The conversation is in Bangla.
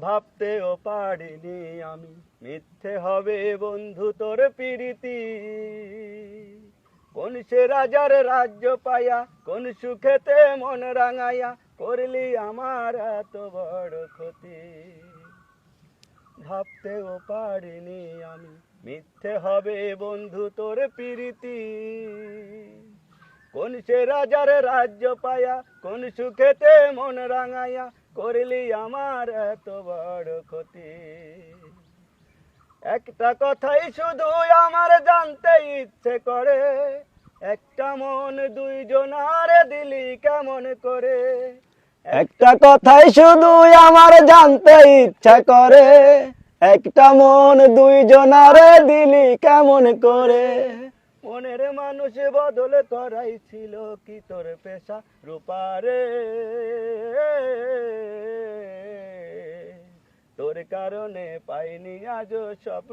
ভাবতেও পারিনি আমি মিথ্যে হবে বন্ধু তোর প্রীতি। কোন সে রাজার রাজ্য পায়া, কোন সুখেতে মন রাঙাইয়া করলি আমার এত বড় ক্ষতি। ভাবতেও পারিনি আমি মিথ্যে হবে বন্ধু তোর প্রীতি। কোন সে রাজার রাজ্য পায়া, কোন সুখেতে মন রাঙাইয়া করলি আমার এত বড় ক্ষতি। একটা কথাই শুধু আমার জানতে ইচ্ছে করে, একটা মন দুইজনারে দিলি কেমন করে। একটা কথাই শুধু আমার জানতে ইচ্ছা করে, একটা মন দুইজনারে দিলি কেমন করে। মনের মানুষ বদল করাই ছিল কি তোর পেশা রূপারে। তোর কারণে পাইনি আজও সব